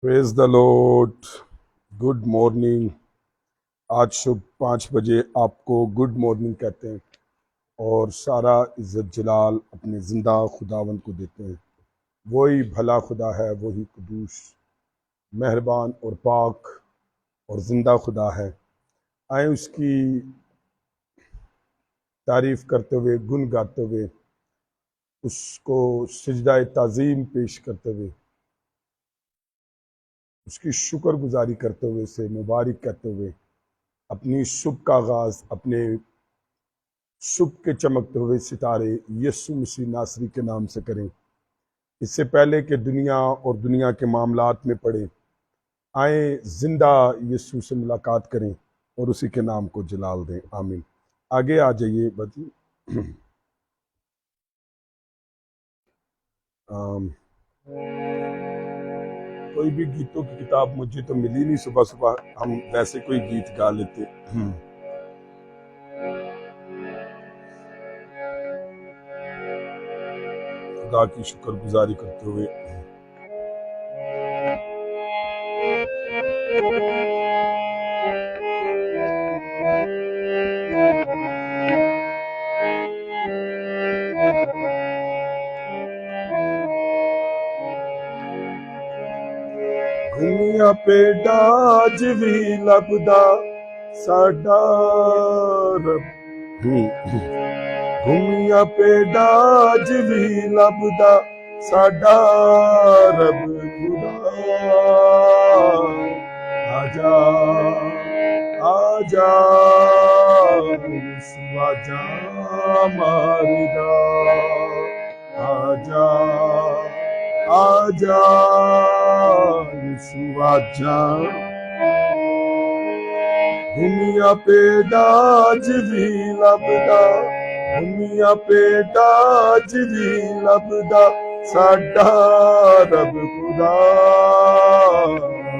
پریز دا lord. Good morning. آج صبح 5 بجے آپ کو گڈ مارننگ کہتے ہیں اور سارا عزت جلال اپنے زندہ خداوند کو دیتے ہیں. وہی بھلا خدا ہے، وہی قدوس، مہربان اور پاک اور زندہ خدا ہے. آئیں اس کی تعریف کرتے ہوئے، گن گاتے ہوئے، اس کو سجدہ تعظیم پیش کرتے ہوئے، اس کی شکر گزاری کرتے ہوئے، اسے مبارک کہتے ہوئے اپنی صبح کا آغاز اپنے صبح کے چمکتے ہوئے ستارے یسوع مسیح ناصری کے نام سے کریں. اس سے پہلے کہ دنیا اور دنیا کے معاملات میں پڑیں، آئیں زندہ یسوع سے ملاقات کریں اور اسی کے نام کو جلال دیں. آمین. آگے آ جائیے بچی. کوئی بھی گیتوں کی کتاب مجھے تو ملی نہیں. صبح صبح ہم ویسے کوئی گیت گا لیتے. خدا کی شکر گزاری کرتے ہوئے گھومیا پہ ڈاج بھی لبدا ساڈا رب. گھومیا پہ ڈاج بھی لبدا ساڈا رب خدا. آجا آجا یسوع آجا ماردا. آجا آجا یسوع آجا. گھومیا پہ ڈاج بھی لبدا، گھومیا پہ ڈاج بھی لبدا ساڈا رب خدا.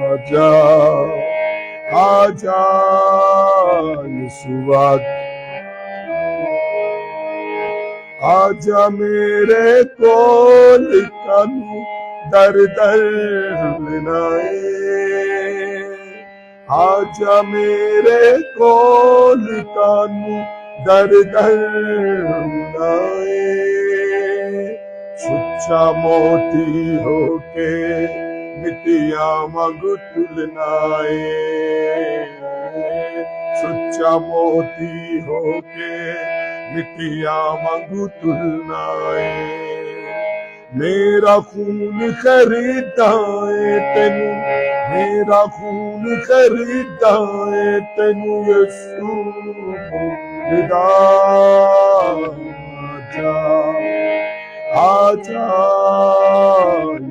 آجا آجا یسوع آجا میرے کول کانو در در لنائے. آجا میرے کول کانو در در لنائے. سچا موتی ہو کے مٹیا مانگو تلنائے. سچا موتی ہو کے مٹیا مانگو تلنائے. میرا خون خریدا ہے تینو، میرا خون خریدا ہے تینو یسوع خدا. آجا آجا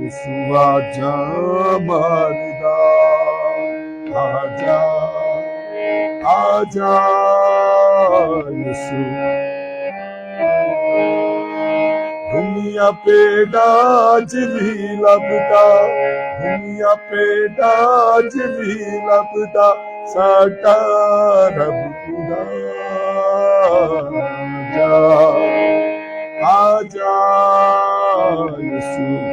یسوع آجا ماردا. آجا آجا یسوع. گھومیا پہ ڈاج بھی لبدا، گھومیا پہ ڈاج بھی لبدا ساڈا رب خدا. آجا آجا یسوع.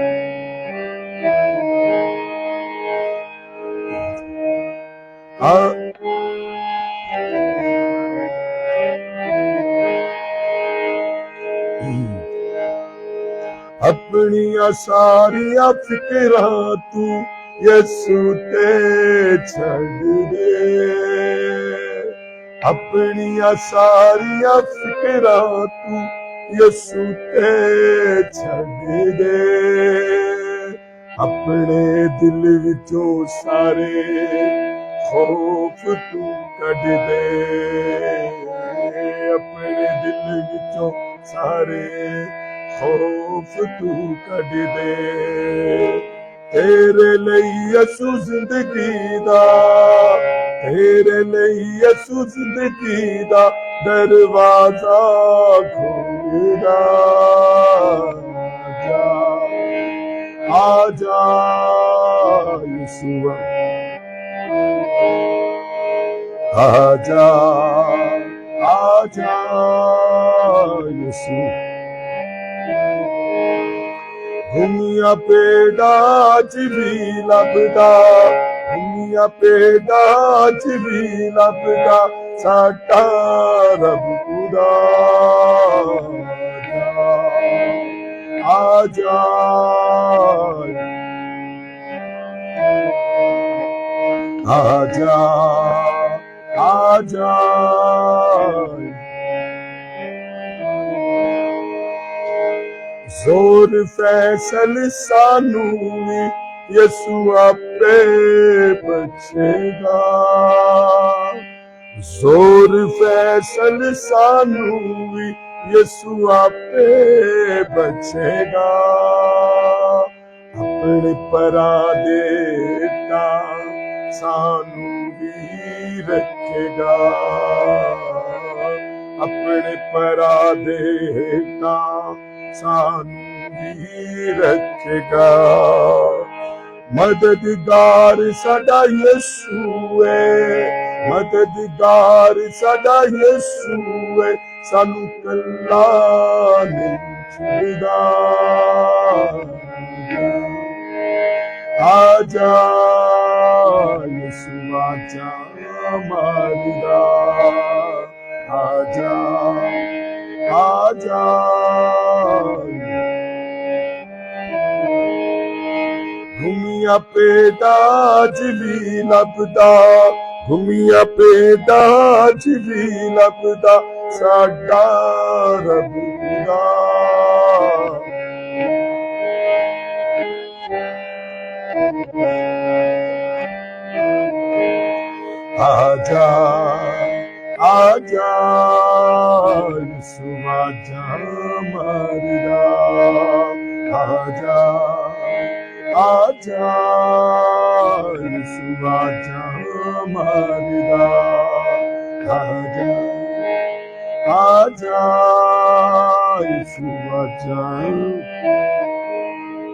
اپنی ساری فکراں تو یسوع تے چھڑ دے. اپنی ساری فکراں تو یسوع تے چھڑ دے. اپنے دل وچوں سارے خوف تو کڈ دے. اپنے دل وچوں سارے خوف تو کڈ دے. تیرے لئی یسوع زندگی دا، تیرے لئی یسوع زندگی دا دروازہ کھولدا. آجا آجا یسوع. آجا آجا یسوع. Humia peda jivi labda, humia peda jivi labda, Sata Rab Khuda Aja, Aja, Aja, Zor Faisal Sanu Yesu ape bachega, Zor Faisal Sanu Yesu ape bachega, Apne paradeta Sanu bhi rakhega, Apne paradeta Sanu bhi rakhega, Madadgar sada Yesu hai, Madadgar sada Yesu hai, Sanu kalla nahi chheda, Aja Yesu aja Marida, Aja, Aja, Humia peda jivi labda, Humia peda jivi labda, Sada Rab Khuda Aja, Aja, Yesu aja Marida, Aja, Aja, Yesu aja Marida, Aja, Aja, Yesu aja.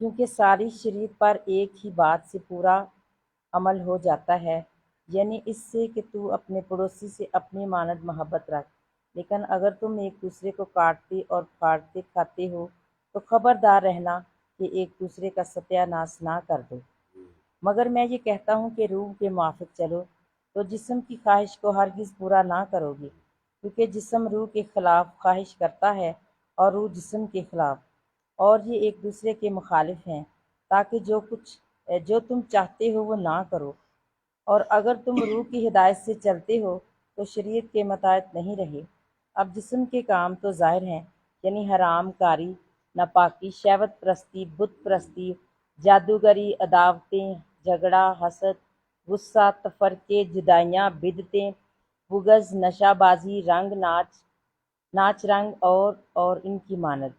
کیونکہ ساری شریعت پر ایک ہی بات سے پورا عمل ہو جاتا ہے، یعنی اس سے کہ تو اپنے پڑوسی سے اپنی مانند محبت رکھ۔ لیکن اگر تم ایک دوسرے کو کاٹتے اور پھاڑتے کھاتے ہو تو خبردار رہنا کہ ایک دوسرے کا ستیہ ناش نہ کر دو۔ مگر میں یہ کہتا ہوں کہ روح کے موافق چلو تو جسم کی خواہش کو ہرگز پورا نہ کرو گے، کیونکہ جسم روح کے خلاف خواہش کرتا ہے اور روح جسم کے خلاف، اور یہ ایک دوسرے کے مخالف ہیں، تاکہ جو تم چاہتے ہو وہ نہ کرو۔ اور اگر تم روح کی ہدایت سے چلتے ہو تو شریعت کے متحد نہیں رہے۔ اب جسم کے کام تو ظاہر ہیں، یعنی حرام کاری، ناپاکی، شہوت پرستی، بت پرستی، جادوگری، عداوتیں، جھگڑا، حسد، غصہ، تفرقے، جدائیاں، بدعتیں، بغض، نشہ بازی، ناچ رنگ اور ان کی مانند۔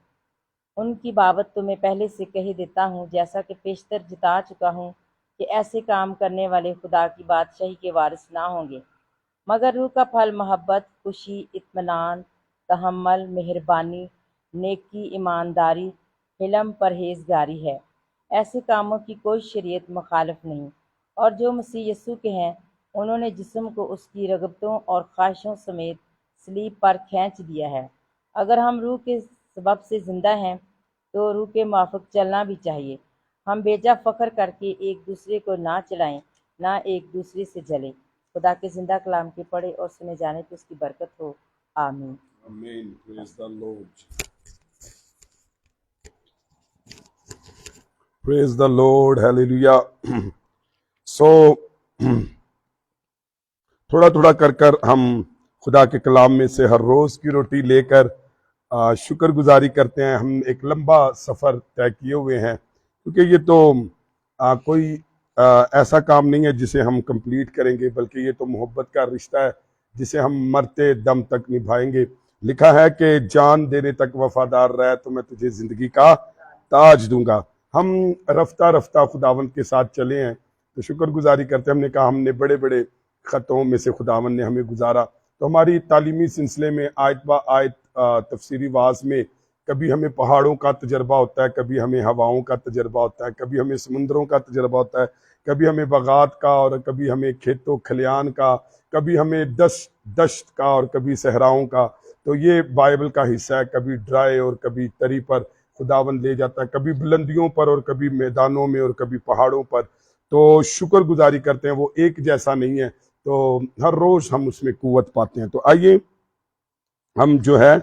ان کی بابت تمہیں پہلے سے کہہ دیتا ہوں، جیسا کہ پیشتر جتا چکا ہوں، کہ ایسے کام کرنے والے خدا کی بادشاہی کے وارث نہ ہوں گے۔ مگر روح کا پھل محبت، خوشی، اطمینان، تحمل، مہربانی، نیکی، ایمانداری، حلم، پرہیزگاری ہے۔ ایسے کاموں کی کوئی شریعت مخالف نہیں۔ اور جو مسیح یسوع کے ہیں، انہوں نے جسم کو اس کی رغبتوں اور خواہشوں سمیت صلیب پر کھینچ دیا ہے۔ اگر ہم روح کے سبب سے زندہ ہیں تو روح کے موافق چلنا بھی چاہیے۔ ہم بیجا فخر کر کے ایک دوسرے کو نہ چلائیں، نہ ایک دوسرے سے جلیں۔ خدا کے زندہ کلام کے پڑھے اور سنے جانے کی اس کی برکت ہو، آمین۔ Amen. Praise the Lord. Praise the Lord. Hallelujah. So, تھوڑا تھوڑا کر ہم خدا کے کلام میں سے ہر روز کی روٹی لے کر شکر گزاری کرتے ہیں۔ ہم ایک لمبا سفر طے کیے ہوئے ہیں، کیونکہ یہ تو کوئی ایسا کام نہیں ہے جسے ہم کمپلیٹ کریں گے، بلکہ یہ تو محبت کا رشتہ ہے جسے ہم مرتے دم تک نبھائیں گے۔ لکھا ہے کہ جان دینے تک وفادار رہ تو میں تجھے زندگی کا تاج دوں گا۔ ہم رفتہ رفتہ خداوند کے ساتھ چلے ہیں تو شکر گزاری کرتے ہیں۔ ہم نے کہا ہم نے بڑے بڑے خطوں میں سے خداوند نے ہمیں گزارا، تو ہماری تعلیمی سلسلے میں آیت با آیت تفسیری واعظ میں کبھی ہمیں پہاڑوں کا تجربہ ہوتا ہے، کبھی ہمیں ہواؤں کا تجربہ ہوتا ہے، کبھی ہمیں سمندروں کا تجربہ ہوتا ہے، کبھی ہمیں باغات کا، اور کبھی ہمیں کھیتوں کھلیان کا، کبھی ہمیں دشت کا، اور کبھی صحراؤں کا۔ تو یہ بائبل کا حصہ ہے، کبھی ڈرائے اور کبھی تری پر خداوند لے جاتا ہے، کبھی بلندیوں پر اور کبھی میدانوں میں اور کبھی پہاڑوں پر۔ تو شکر گزاری کرتے ہیں، وہ ایک جیسا نہیں ہے، تو ہر روز ہم اس میں قوت پاتے ہیں۔ تو آئیے ہم جو ہے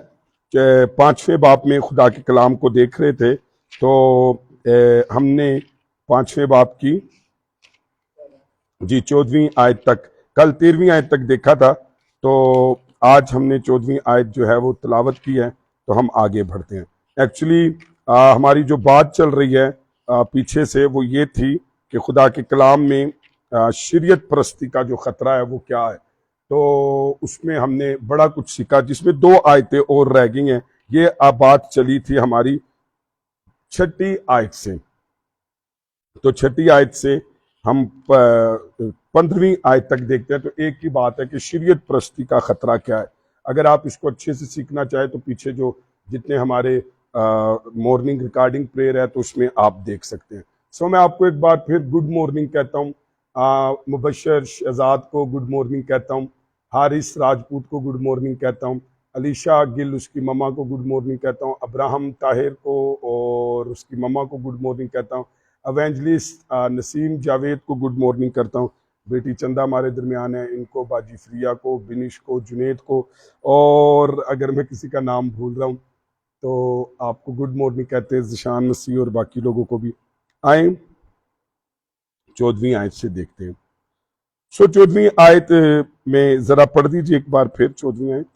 5ویں باب میں خدا کے کلام کو دیکھ رہے تھے، تو ہم نے 5ویں باب کی 14ویں آیت تک، کل 13ویں آیت تک دیکھا تھا، تو آج ہم نے 14ویں آیت جو ہے وہ تلاوت کی ہے، تو ہم آگے بڑھتے ہیں۔ ایکچولی ہماری جو بات چل رہی ہے پیچھے سے، وہ یہ تھی کہ خدا کے کلام میں شریعت پرستی کا جو خطرہ ہے وہ کیا ہے۔ تو اس میں ہم نے بڑا کچھ سیکھا، جس میں 2 آیتیں اور رہ گئی ہیں۔ یہ بات چلی تھی ہماری 6 آیت سے، تو 6 آیت سے ہم 15ویں آیت تک دیکھتے ہیں۔ تو ایک ہی بات ہے کہ شریعت پرستی کا خطرہ کیا ہے۔ اگر آپ اس کو اچھے سے سیکھنا چاہیں تو پیچھے جو جتنے ہمارے مارننگ ریکارڈنگ پریئر ہے تو اس میں آپ دیکھ سکتے ہیں۔ سو میں آپ کو ایک بار پھر گڈ مارننگ کہتا ہوں، مبشر شہزاد کو گڈ مارننگ کہتا ہوں، حارث راجپوت کو گڈ مارننگ کہتا ہوں، علیشا گل اس کی مما کو گڈ مارننگ کہتا ہوں، ابراہم طاہر کو اور اس کی مما کو گڈ مارننگ کہتا ہوں، ایونجلسٹ نسیم جاوید کو گڈ مارننگ کرتا ہوں، بیٹی چندہ ہمارے درمیان ہے، ان کو، باجی فریا کو، بنش کو، جنید کو، اور اگر میں کسی کا نام بھول رہا ہوں تو آپ کو گڈ مارننگ کہتے ہیں، ذیشان مسیح اور باقی لوگوں کو بھی۔ آئیں 14ویں آیت سے دیکھتے ہیں۔ 14ویں آیت میں ذرا پڑھ دیجیے ایک بار پھر 14ویں آیت۔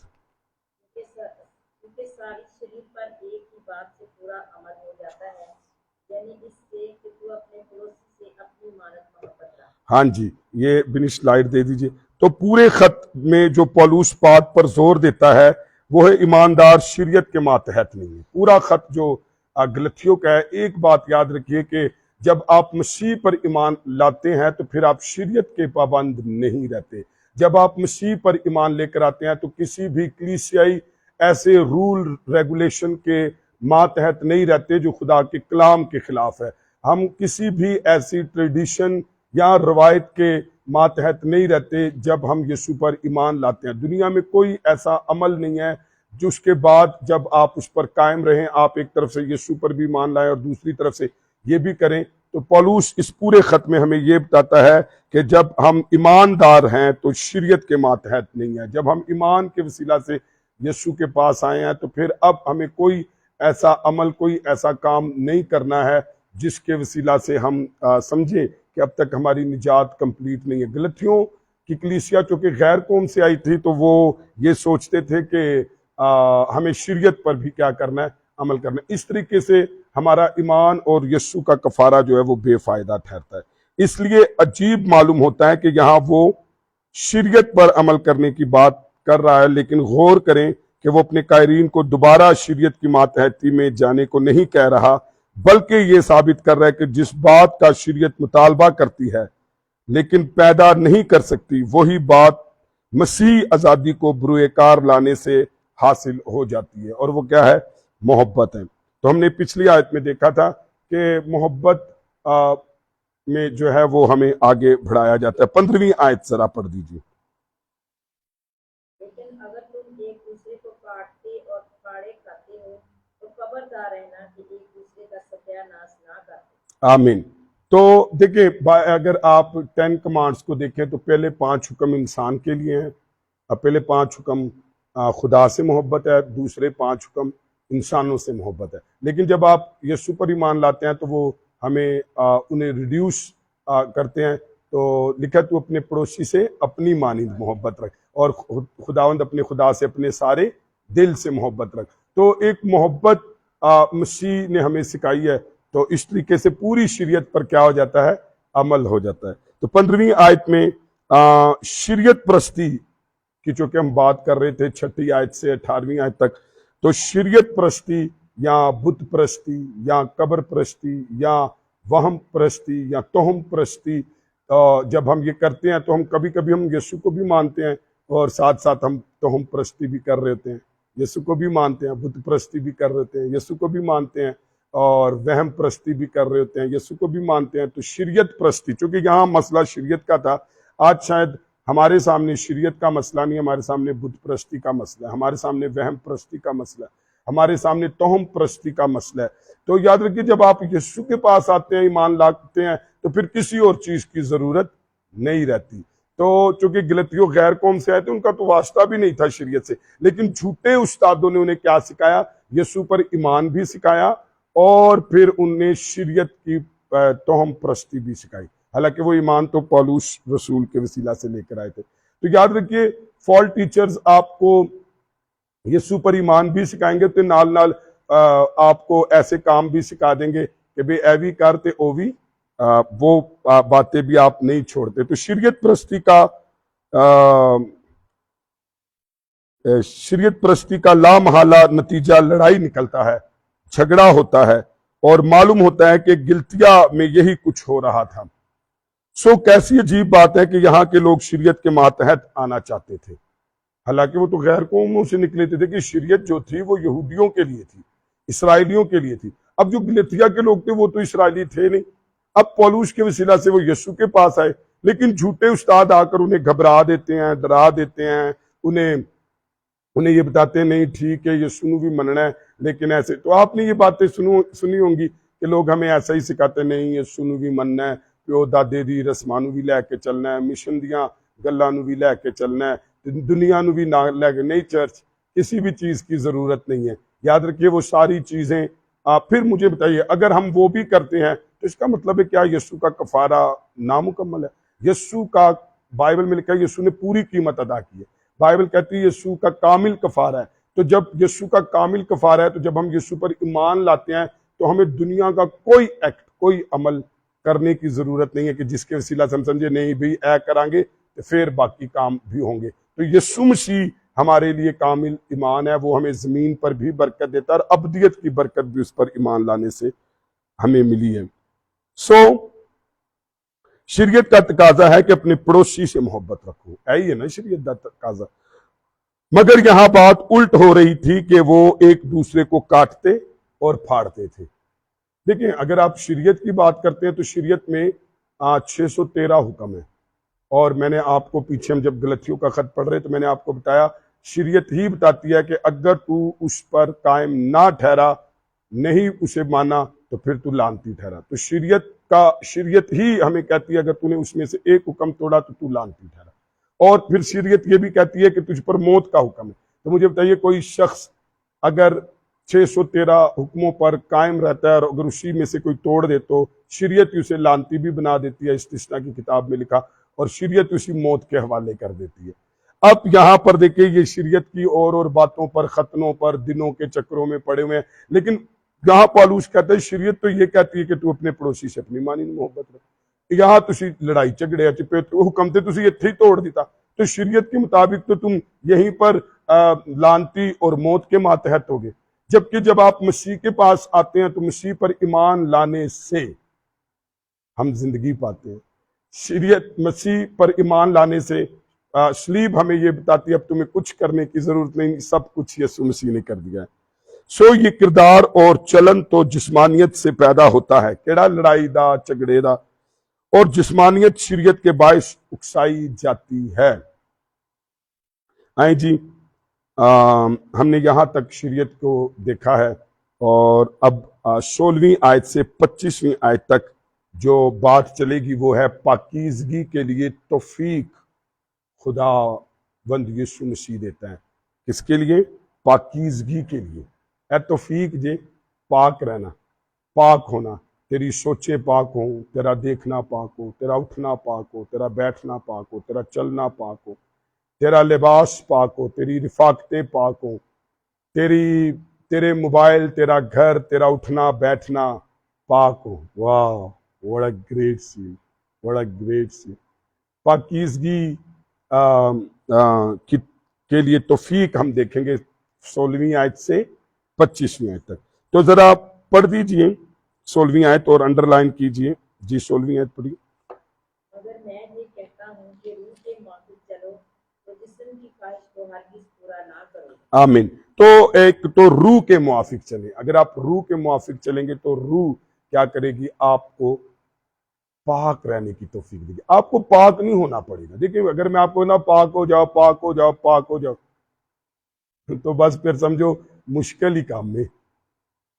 کیونکہ ساری شریعت پر ایک ہی بات سے پورا عمل ہو جاتا ہے، یعنی اس سے کہ تو اپنے پڑوسی سے اپنی مانند محبت رکھ۔ ہاں جی، یہ بنش سلائیڈ دے دیجیے۔ تو پورے خط میں جو پولوس بات پر زور دیتا ہے وہ ہے ایماندار شریعت کے ماتحت نہیں ہے۔ پورا خط جو گلتیوں کا ہے، ایک بات یاد رکھیے کہ جب آپ مسیح پر ایمان لاتے ہیں تو پھر آپ شریعت کے پابند نہیں رہتے۔ جب آپ مسیح پر ایمان لے کر آتے ہیں تو کسی بھی کلیسیائی ایسے رول ریگولیشن کے ماتحت نہیں رہتے جو خدا کے کلام کے خلاف ہے۔ ہم کسی بھی ایسی ٹریڈیشن یا روایت کے ماتحت نہیں رہتے جب ہم یسوع پر ایمان لاتے ہیں۔ دنیا میں کوئی ایسا عمل نہیں ہے جس کے بعد جب آپ اس پر قائم رہیں، آپ ایک طرف سے یسوع پر بھی ایمان لائیں اور دوسری طرف سے یہ بھی کریں۔ تو پولس اس پورے خط میں ہمیں یہ بتاتا ہے کہ جب ہم ایماندار ہیں تو شریعت کے ماتحت نہیں ہیں۔ جب ہم ایمان کے وسیلہ سے یسوع کے پاس آئے ہیں تو پھر اب ہمیں کوئی ایسا عمل، کوئی ایسا کام نہیں کرنا ہے جس کے وسیلہ سے ہم سمجھیں کہ اب تک ہماری نجات کمپلیٹ نہیں ہے۔ گلتیوں کی کلیسیا چونکہ غیر قوم سے آئی تھی تو وہ یہ سوچتے تھے کہ ہمیں شریعت پر بھی کیا کرنا ہے، عمل کرنا ہے۔ اس طریقے سے ہمارا ایمان اور یسوع کا کفارہ جو ہے وہ بے فائدہ ٹھہرتا ہے۔ اس لیے عجیب معلوم ہوتا ہے کہ یہاں وہ شریعت پر عمل کرنے کی بات کر رہا ہے، لیکن غور کریں کہ وہ اپنے قائرین کو دوبارہ شریعت کی ماتحتی میں جانے کو نہیں کہہ رہا، بلکہ یہ ثابت کر رہا ہے کہ جس بات کا شریعت مطالبہ کرتی ہے لیکن پیدا نہیں کر سکتی، وہی بات مسیح آزادی کو بروئے کار لانے سے حاصل ہو جاتی ہے، اور وہ کیا ہے؟ محبت ہے۔ تو ہم نے پچھلی آیت میں دیکھا تھا کہ محبت میں جو ہے وہ ہمیں آگے بڑھایا جاتا ہے۔ 15ویں آیت ذرا پڑھ دیجیے۔ لیکن اگر تم ایک دوسرے کو کاٹتے اور پھاڑے کھاتے ہو تو خبردار رہنا کہ ایک دوسرے کا ستیہ ناش نہ کرتے۔ آمین۔ تو دیکھیں، اگر آپ 10 کمانڈز کو دیکھیں تو پہلے 5 حکم انسان کے لیے ہیں، پہلے 5 حکم خدا سے محبت ہے، دوسرے 5 حکم انسانوں سے محبت ہے۔ لیکن جب آپ یسوع پر ایمان لاتے ہیں تو وہ ہمیں انہیں ریڈیوس کرتے ہیں، تو لکھا تو اپنے پڑوسی سے اپنی مانند محبت رکھ، اور خداوند اپنے خدا سے اپنے سارے دل سے محبت رکھ۔ تو ایک محبت مسیح نے ہمیں سکھائی ہے، تو اس طریقے سے پوری شریعت پر کیا ہو جاتا ہے؟ عمل ہو جاتا ہے۔ تو 15ویں آیت میں شریعت پرستی کی چونکہ ہم بات کر رہے تھے 6 آیت سے 18ویں آیت تک، تو شریعت پرستی یا بت پرستی یا قبر پرستی یا وہم پرستی یا توہم پرستی، جب ہم یہ کرتے ہیں تو ہم کبھی کبھی ہم یسوع کو بھی مانتے ہیں اور ساتھ ساتھ ہم توہم پرستی بھی کر رہے ہوتے ہیں، یسوع کو بھی مانتے ہیں، بت پرستی بھی کر رہے ہوتے ہیں، یسوع کو بھی مانتے ہیں، اور وہم پرستی بھی کر رہے ہوتے ہیں، یسوع کو بھی مانتے ہیں۔ تو شریعت پرستی، چونکہ یہاں مسئلہ شریعت کا تھا، آج شاید ہمارے سامنے شریعت کا مسئلہ نہیں، ہمارے سامنے بت پرستی کا مسئلہ ہے، ہمارے سامنے وہم پرستی کا مسئلہ ہے، ہمارے سامنے توہم پرستی کا مسئلہ ہے۔ تو یاد رکھیے، جب آپ یسوع کے پاس آتے ہیں، ایمان لاتے ہیں، تو پھر کسی اور چیز کی ضرورت نہیں رہتی۔ تو چونکہ گلتیوں غیر قوم سے آئے تھے، ان کا تو واسطہ بھی نہیں تھا شریعت سے، لیکن جھوٹے استادوں نے انہیں کیا سکھایا؟ یسوع پر ایمان بھی سکھایا، اور پھر ان نے شریعت کی توہم پرستی بھی سکھائی، حالانکہ وہ ایمان تو پولس رسول کے وسیلہ سے لے کر آئے تھے۔ تو یاد رکھیے، فال ٹیچرز آپ کو یسوع پر ایمان بھی سکھائیں گے، تو نال نال آپ کو ایسے کام بھی سکھا دیں گے کہ بے ایوی کرتے اووی، وہ باتیں بھی آپ نہیں چھوڑتے۔ تو شریعت پرستی کا لامحالہ نتیجہ لڑائی نکلتا ہے، جھگڑا ہوتا ہے، اور معلوم ہوتا ہے کہ گلتیا میں یہی کچھ ہو رہا تھا۔ کیسی عجیب بات ہے کہ یہاں کے لوگ شریعت کے ماتحت آنا چاہتے تھے، حالانکہ وہ تو غیر قوموں سے نکلے تھے کہ شریعت جو تھی وہ یہودیوں کے لیے تھی، اسرائیلیوں کے لیے تھی۔ اب جو گلتیا کے لوگ تھے وہ تو اسرائیلی تھے نہیں، اب پولس کے وسیلہ سے وہ یسوع کے پاس آئے، لیکن جھوٹے استاد آ کر انہیں گھبرا دیتے ہیں، ڈرا دیتے ہیں، انہیں یہ بتاتے ہیں نہیں ٹھیک ہے یسوع بھی مننا ہے، لیکن ایسے تو آپ نے یہ باتیں سنی ہوں گی کہ لوگ ہمیں ایسا ہی سکھاتے، نہیں یسوع بھی مننا ہے، پیو دادے دی رسماں نو بھی لے کے چلنا ہے، مشن دیاں گلاں نو بھی لے کے چلنا ہے، دنیا نو بھی لے کے نہیں، چرچ کسی بھی چیز کی ضرورت نہیں ہے۔ یاد رکھیے وہ ساری چیزیں پھر مجھے بتائیے، اگر ہم وہ بھی کرتے ہیں تو اس کا مطلب ہے کیا یسوع کا کفارہ نامکمل ہے؟ یسوع کا بائبل میں لکھا ہے یسوع نے پوری قیمت ادا کی ہے، بائبل کہتی ہے یسوع کا کامل کفارہ ہے۔ تو جب یسوع کا کامل کفارہ ہے، تو جب ہم یسوع پر ایمان لاتے ہیں تو ہمیں دنیا کا کوئی ایکٹ، کوئی عمل کرنے کی ضرورت نہیں ہے کہ جس کے وسیلہ سے ہم سمجھے نہیں بھی اے کریں گے تو پھر باقی کام بھی ہوں گے۔ تو یسوع مسیح ہمارے لیے کامل ایمان ہے، وہ ہمیں زمین پر بھی برکت دیتا ہے، اور ابدیت کی برکت بھی اس پر ایمان لانے سے ہمیں ملی ہے۔ شریعت کا تقاضا ہے کہ اپنے پڑوسی سے محبت رکھو، ہے نا شریعت کا تقاضا، مگر یہاں بات الٹ ہو رہی تھی کہ وہ ایک دوسرے کو کاٹتے اور پھاڑتے تھے۔ دیکھیں اگر آپ شریعت کی بات کرتے ہیں تو شریعت میں 613 حکم ہے، اور میں نے آپ کو پیچھے ہم جب غلطیوں کا خط پڑھ رہے تو میں نے آپ کو بتایا شریعت ہی بتاتی ہے کہ اگر تو اس پر قائم نہ ٹھہرا، نہیں اسے مانا، تو پھر تو لعنتی ٹھہرا۔ تو شریعت ہی ہمیں کہتی ہے اگر تو نے اس میں سے ایک حکم توڑا تو تو لعنتی ٹھہرا۔ اور پھر شریعت یہ بھی کہتی ہے کہ تجھ پر موت کا حکم ہے۔ تو مجھے بتائیے کوئی شخص اگر 613 حکموں پر قائم رہتا ہے اور اگر اسی میں سے کوئی توڑ دے تو شریعت اسے لعنتی بھی بنا دیتی ہے، استثناء کی کتاب میں لکھا، اور شریعت اسی موت کے حوالے کر دیتی ہے۔ اب یہاں پر دیکھیں یہ شریعت کی اور باتوں پر، ختنوں پر، دنوں کے چکروں میں پڑے ہوئے ہیں، لیکن یہاں پالوس کہتا ہے شریعت تو یہ کہتی ہے کہ تو اپنے پڑوسی سے اپنی مانی محبت رکھ۔ یہاں تسی لڑائی جھگڑے چپے تو حکم تے تسی اتھے ہی توڑ دیتا، تو شریعت کے مطابق تو تم یہیں پر لعنتی اور موت کے ماتحت ہوگے۔ جبکہ جب آپ مسیح کے پاس آتے ہیں تو مسیح پر ایمان لانے سے ہم زندگی پاتے ہیں۔ شریعت مسیح پر ایمان لانے سے صلیب ہمیں یہ بتاتی ہے اب تمہیں کچھ کرنے کی ضرورت نہیں، سب کچھ یسوع مسیح نے کر دیا ہے۔ یہ کردار اور چلن تو جسمانیت سے پیدا ہوتا ہے، کیڑا لڑائی دا جھگڑے دا، اور جسمانیت شریعت کے باعث اکسائی جاتی ہے۔ آئیں جی ہم نے یہاں تک شریعت کو دیکھا ہے، اور اب 16ویں آیت سے 25ویں آیت تک جو بات چلے گی وہ ہے پاکیزگی کے لیے توفیق خدا بند یسوع مسیح دیتا ہے۔ کس کے لیے؟ پاکیزگی کے لیے۔ اے توفیق جے پاک رہنا، پاک ہونا، تیری سوچیں پاک ہوں، تیرا دیکھنا پاک ہو، تیرا اٹھنا پاک ہو، تیرا بیٹھنا پاک ہو، تیرا چلنا پاک ہو، تیرا لباس پاک ہو، تیری رفاقتیں پاک ہوں، تیرے موبائل، تیرا گھر، تیرا اٹھنا بیٹھنا پاک ہو۔ واہ what a great scene, what a great scene۔ پاکیزگی کے لیے توفیق ہم دیکھیں گے 16ویں آیت سے 25ویں آیت تک۔ تو ذرا پڑھ دیجئے 16ویں آیت اور انڈر لائن کیجئے جی۔ 16ویں آیت پڑھی۔ مگر میں یہ کہتا ہوں کہ روح کے موافق چلو تو جسم کی خواہش کو ہرگز پورا نہ کرو۔ آمین۔ تو ایک تو روح کے موافق چلیں، اگر آپ روح کے موافق چلیں گے تو روح کیا کرے گی؟ آپ کو پاک رہنے کی توفیق دے گی۔ آپ کو پاک نہیں ہونا پڑے گا۔ دیکھیں اگر میں آپ کو نا پاک ہو جاؤ، پاک ہو جاؤ، پاک ہو جاؤ، تو بس پھر سمجھو مشکل ہی کام ہے،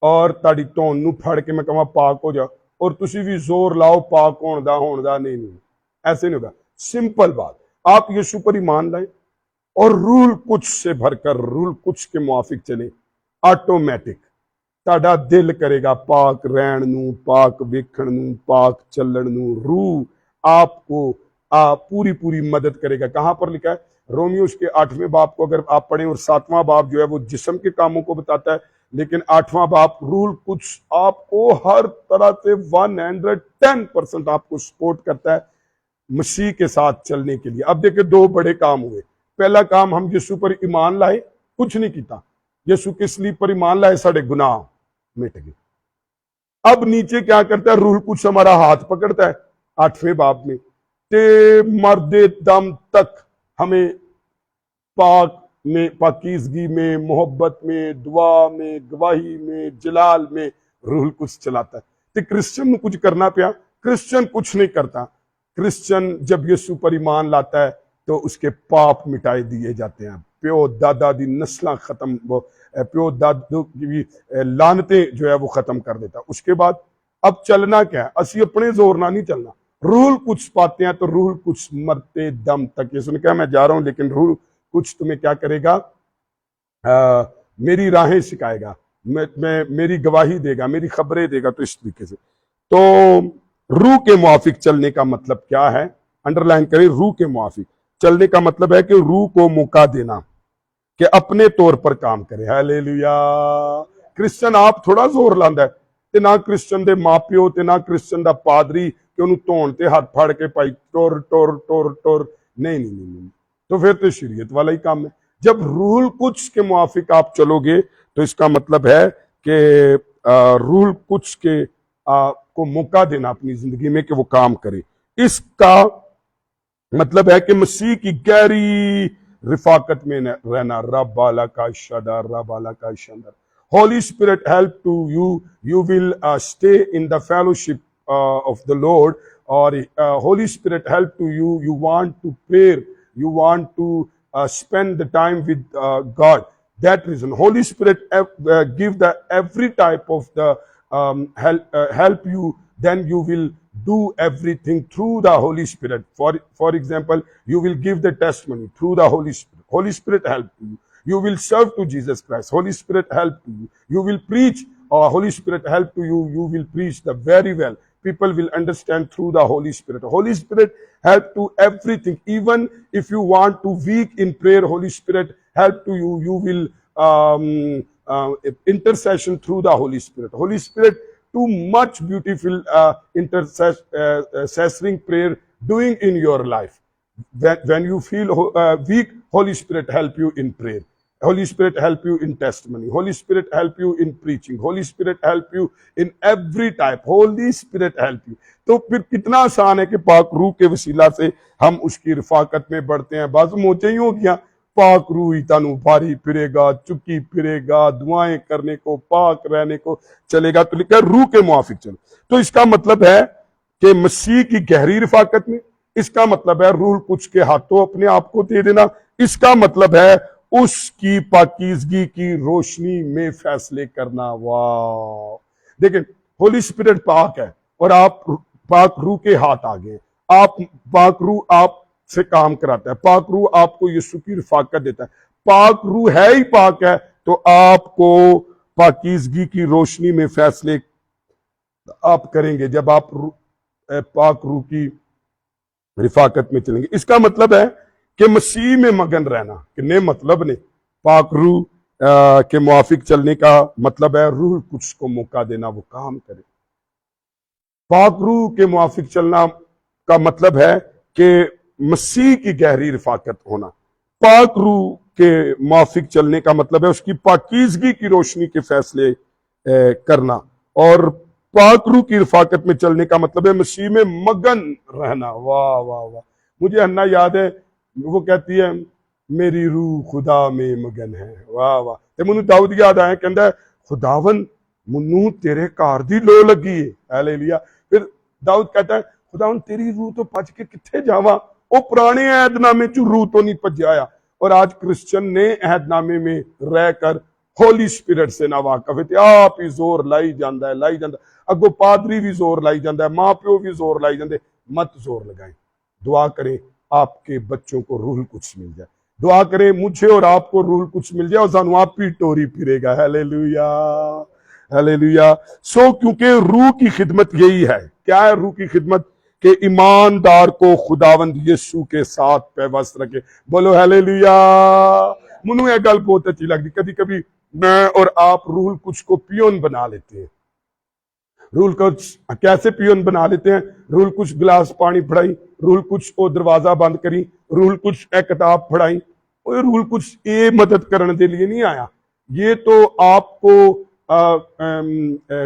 اور تاڑی تون نو پھڑ کے میں کہاں پاک ہو جاؤ اور تسی بھی زور لاؤ پاک ہون دا نہیں، ایسے نہیں ہوگا۔ سمپل بات، آپ یسوع پر ایمان لائیں اور روح القدس سے بھر کر روح القدس کے موافق چلیں، آٹومیٹک تاڑا دل کرے گا پاک رہن نو، پاک ویکھن نو، پاک چلن نو۔ روح آپ کو پوری مدد کرے گا۔ کہاں پر لکھا ہے؟ رومیوز کے 8ویں باب کو اگر آپ پڑھیں، اور 7واں باب جو ہے وہ جسم کے کاموں کو بتاتا ہے، لیکن 8واں باب روح القدس آپ کو ہر طرح سے 110% آپ کو سپورٹ کرتا ہے مسیح کے ساتھ چلنے کے لیے۔ اب دیکھیں دو بڑے کام ہوئے۔ پہلا کام ہم یسوع پر ایمان لائے، کچھ نہیں کیتا، یسوع کے صلیب پر ایمان لائے، ساڑھے گناہ مٹ گئے۔ اب نیچے کیا کرتا ہے؟ روح القدس ہمارا ہاتھ پکڑتا ہے 8ویں باب میں، تے مرد دم تک ہمیں پاکیزگی میں، محبت میں، دعا میں، گواہی میں، جلال میں روح القدس چلاتا ہے۔ تے کرسچن کچھ کرنا پیا؟ کرسچن کچھ نہیں کرتا۔ کرسچن جب یسوع پر ایمان لاتا ہے تو اس کے پاپ مٹائے دیے جاتے ہیں، پیو دادا دی نسلیں ختم، پیو دادو کی بھی لعنتیں جو ہے وہ ختم کر دیتا۔ اس کے بعد اب چلنا کیا ہے؟ اسی اپنے زور نہ نہیں چلنا، روح القدس پاتے ہیں تو روح القدس مرتے دم تک، یسوع نے کہا میں جا رہا ہوں لیکن روح کچھ تمہیں کیا کرے گا؟ میری راہیں سکھائے گا، میری گواہی دے گا، میری خبریں دے گا۔ تو اس طریقے سے تو روح کے موافق چلنے کا مطلب کیا ہے؟ انڈر لائن کریں، روح کے موافق چلنے کا مطلب ہے کہ روح کو موقع دینا کہ اپنے طور پر کام کرے۔ ہیلیلویا۔ کرسچن آپ تھوڑا زور لاندا ہے، تے نہ کرسچن دے ماں پیو تے نہ کرسچن دا پادری کہ انہوں تون تے ہاتھ پھڑ کے پائی ٹور نہیں۔ تو پھر تو شریعت والا ہی کام ہے۔ جب روح القدس کے موافق آپ چلو گے تو اس کا مطلب ہے کہ روح القدس کے کو موقع دینا اپنی زندگی میں کہ وہ کام کرے۔ اس کا مطلب ہے کہ مسیح کی گہری رفاقت میں رہنا، رب والا کا شدہ، رب والا کا شندر، Holy Spirit help to you. You will stay in the fellowship of the Lord. Or Holy Spirit help to you. You want to pray. You want to spend the time with God. That reason, Holy Spirit give the every type of the help you. Then you will do everything through the Holy Spirit. For example, you will give the testimony through the Holy Spirit. Holy Spirit help you. You will serve to Jesus Christ. Holy Spirit help you. You will preach. Holy Spirit help to you. You will preach the very well. People will understand through the Holy Spirit. Holy Spirit help to everything. Even if you want to weak in prayer, Holy Spirit help to you. You will intercession through the Holy Spirit. Holy Spirit too much beautiful intercessoring prayer doing in your life. When you feel weak, Holy Spirit help you in prayer. Holy Spirit help you in testimony. Holy Spirit help you in preaching. Holy Spirit help you in every type. Holy Spirit help you. تو پھر کتنا آسان ہے کہ پاک روح کے وسیلہ سے ہم اس کی رفاقت میں بڑھتے ہیں. بعض موچے ہی ہو گیا پاک روح ہی تانوں بھاری پھرے گا, چکی پھرے گا, دعائیں کرنے کو, پاک رہنے کو چلے گا. تو لکھا روح کے موافق چلو. تو اس کا مطلب ہے کہ مسیح کی گہری رفاقت میں, اس کا مطلب ہے روح القدس کے ہاتھوں اپنے آپ کو دے دینا. اس کا مطلب ہے اس کی پاکیزگی کی روشنی میں فیصلے کرنا. واو, دیکھیں ہولی اسپرٹ پاک ہے اور آپ پاک روح کے ہاتھ آگے. آپ پاک روح آپ سے کام کراتا ہے. پاک روح آپ کو یسوع کی رفاقت دیتا ہے. پاک روح ہے ہی پاک ہے تو آپ کو پاکیزگی کی روشنی میں فیصلے آپ کریں گے جب آپ پاک روح کی رفاقت میں چلیں گے. اس کا مطلب ہے کہ مسیح میں مگن رہنا. کہ مطلب نے پاک روح کے موافق چلنے کا مطلب ہے روح القدس کو موقع دینا وہ کام کرے. پاک روح کے موافق چلنا کا مطلب ہے کہ مسیح کی گہری رفاقت ہونا. پاک روح کے موافق چلنے کا مطلب ہے اس کی پاکیزگی کی روشنی کے فیصلے کرنا. اور پاک روح کی رفاقت میں چلنے کا مطلب ہے مسیح میں مگن رہنا. واہ واہ واہ. مجھے انا یاد ہے وہ کہتی ہے میری روح خدا میں مگن ہے. واہ واہ. تے منو داؤد یاد آیا کہندا ہے خداون منو تیرے کار دی لو لگی ہے. ہالےلویا. پھر داؤد کہتا ہے خداون تیری روح تو پج کے کتھے جاواں. وہ پرانے عہد نامے چ روح تو نہیں پجیا آیا. اور آج کرسچن نئے عہد نامے میں رہ کر ہولی اسپرٹ سے نا واقف ہے. آپ ہی زور لائی جاندا ہے لائی جاندا ہے. اگو پادری بھی زور لائی جاندا ہے, ماں پیو بھی زور لائی جاندے. مت زور لگائیں. دعا کریں آپ کے بچوں کو روح القدس مل جائے. دعا کریں مجھے اور آپ کو روح القدس مل جائے اور سانو آپ ہی ٹوری پھرے گا. ہالےلویا ہالےلویا. سو کیونکہ روح کی خدمت یہی ہے. کیا ہے روح کی خدمت؟ کہ ایماندار کو خداوند یسوع کے ساتھ پیوست رکھے. بولو ہالےلویا. منو یہ گل بہت اچھی لگتی. کبھی کبھی میں اور آپ روح القدس کو پیون بنا لیتے ہیں. روح القدس کیسے پیون بنا لیتے ہیں؟ روح القدس گلاس پانی پڑھائی, روح القدس کو دروازہ بند کری, روح القدس ایک کتاب پڑھائی. اور روح القدس یہ مدد کرنے کے لیے نہیں آیا. یہ تو آپ کو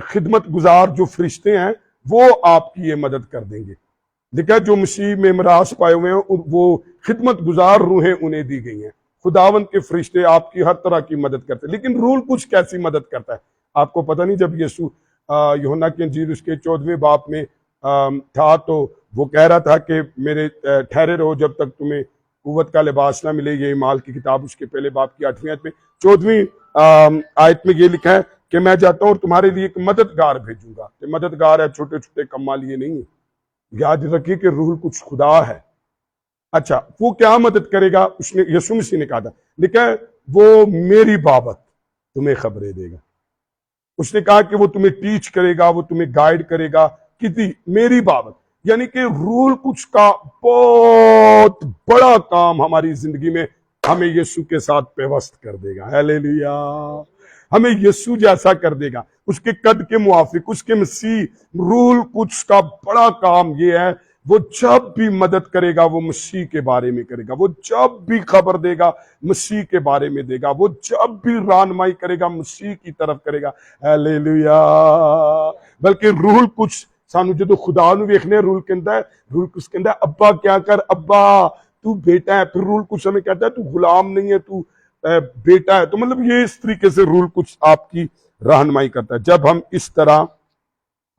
خدمت گزار جو فرشتے ہیں وہ آپ کی یہ مدد کر دیں گے. دیکھا جو مسیح میں میراث پائے ہوئے ہیں وہ خدمت گزار روحیں انہیں دی گئی ہیں. خداوند کے فرشتے آپ کی ہر طرح کی مدد کرتے ہیں. لیکن روح القدس کیسی مدد کرتا ہے آپ کو پتہ نہیں. جب یسوع یوحنا کی انجیل اس کے 14ویں باب میں تھا تو وہ کہہ رہا تھا کہ میرے ٹھہرے رہو جب تک تمہیں قوت کا لباس نہ ملے. یہ اعمال کی کتاب اس کے پہلے باب کی 8ویں آیت میں 14ویں آیت میں یہ لکھا ہے کہ میں جاتا ہوں اور تمہارے لیے ایک مددگار بھیجوں گا. کہ مددگار ہے چھوٹے چھوٹے کما لیے نہیں. یاد رکھیے کہ روح القدس خدا ہے. اچھا وہ کیا مدد کرے گا؟ اس نے یسوع مسیح نے کہا تھا لکھا ہے وہ میری بابت تمہیں خبریں دے گا. اس نے کہا کہ وہ تمہیں ٹیچ کرے گا, وہ تمہیں گائیڈ کرے گا. کتنی میری بابت. یعنی کہ روح القدس کا بہت بڑا کام ہماری زندگی میں ہمیں یسوع کے ساتھ پیوست کر دے گا. ہالےلویا. ہمیں یسوع جیسا کر دے گا اس کے قد کے موافق. اس کے مسیح روح القدس کا بڑا کام یہ ہے وہ جب بھی مدد کرے گا وہ مسیح کے بارے میں کرے گا. وہ جب بھی خبر دے گا مسیح کے بارے میں دے گا. وہ جب بھی رہنمائی کرے گا مسیح کی طرف کرے گا. ہالےلویا. بلکہ روح القدس سانو جدو خدا نو ویکھنے روح کہندا ہے, روح القدس کہندا ہے ابا کیا کر, ابا تو بیٹا ہے. پھر روح القدس ہمیں کہتا ہے تو غلام نہیں ہے, تو بیٹا ہے. تو مطلب یہ اس طریقے سے رول کچھ آپ کی رہنمائی کرتا ہے. جب ہم اس طرح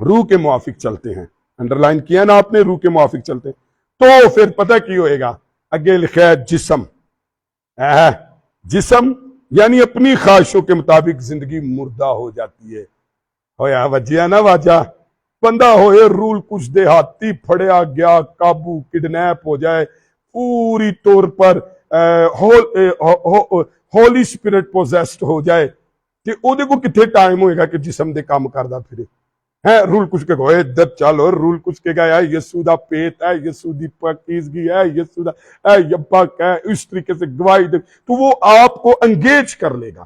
روح کے موافق چلتے ہیں, انڈر لائن کیا نا آپ نے, روح کے موافق چلتے ہیں, تو پھر پتہ کی ہوئے گا, اگے لکھا ہے جسم. جسم یعنی اپنی خواہشوں کے مطابق زندگی مردہ ہو جاتی ہے. ہویا وجہ نہ واجہ, بندہ ہوئے رول کچھ دیہاتی پھڑیا گیا, قابو کڈنیپ ہو جائے, پوری طور پر ہولی اسپرٹ پوزیسڈ ہو جائے, کہ او دے کو کتنے ٹائم ہوئے گا کہ جسم دے کام کردہ پھرے ہے. رول کچھ کے گوئے دب چالو, رول کچھ کے گیا یسو دا پیت ہے, یسو دی پاکیزگی ہے, یسو دا یبک ہے, اس طریقے سے گواہی دے, تو وہ آپ کو انگیج کر لے گا.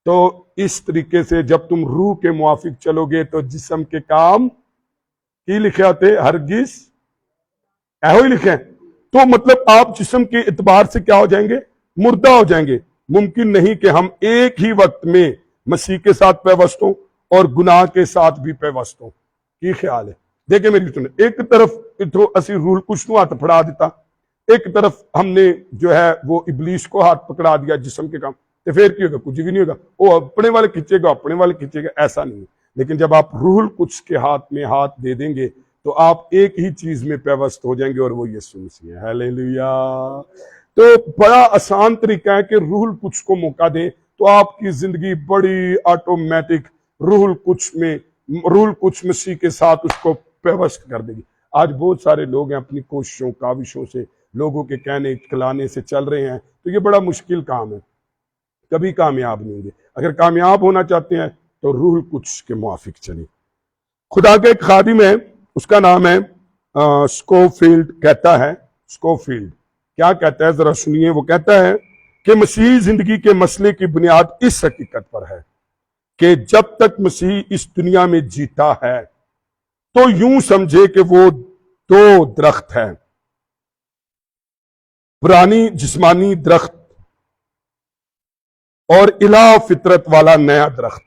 تو اس طریقے سے جب تم روح کے موافق چلو گے تو جسم کے کام کی لکھے ہوتے ہرگز ایہو ہی لکھے. تو مطلب آپ جسم کے اعتبار سے کیا ہو جائیں گے, مردہ ہو جائیں گے. ممکن نہیں کہ ہم ایک ہی وقت میں مسیح کے ساتھ پیوست ہوں اور گناہ کے ساتھ بھی پیوست ہوں. کی خیال ہے؟ دیکھیں میری سنیں, ایک طرف اسی رول کچھ نو ہاتھ پھڑا دیتا, ایک طرف ہم نے جو ہے وہ ابلیس کو ہاتھ پکڑا دیا جسم کے کام, تو پھر کی ہوگا, کچھ بھی نہیں ہوگا. وہ اپنے والے کھینچے گا, اپنے والے کھینچے گا, ایسا نہیں ہے. لیکن جب آپ روح القدس کے ہاتھ میں ہاتھ دے دیں گے تو آپ ایک ہی چیز میں پیوست ہو جائیں گے, اور وہ یسوع مسیح ہے. ہلیلویا. تو بڑا آسان طریقہ ہے کہ روح القدس کو موقع دیں تو آپ کی زندگی بڑی آٹومیٹک روح القدس مسیح کے ساتھ اس کو پیوست کر دے گی. آج بہت سارے لوگ ہیں اپنی کوششوں کاوشوں سے, لوگوں کے کہنے کھلانے سے چل رہے ہیں, تو یہ بڑا مشکل کام ہے, کبھی کامیاب نہیں ہوں گے. اگر کامیاب ہونا چاہتے ہیں تو روح القدس کے موافق چلیں. خدا کا ایک خادم ہے, اس کا نام ہے اسکوفیلڈ. کہتا ہے, اسکوفیلڈ کیا کہتا ہے ذرا سنیے. وہ کہتا ہے کہ مسیحی زندگی کے مسئلے کی بنیاد اس حقیقت پر ہے کہ جب تک مسیح اس دنیا میں جیتا ہے تو یوں سمجھے کہ وہ دو درخت ہیں, پرانی جسمانی درخت اور الہ فطرت والا نیا درخت.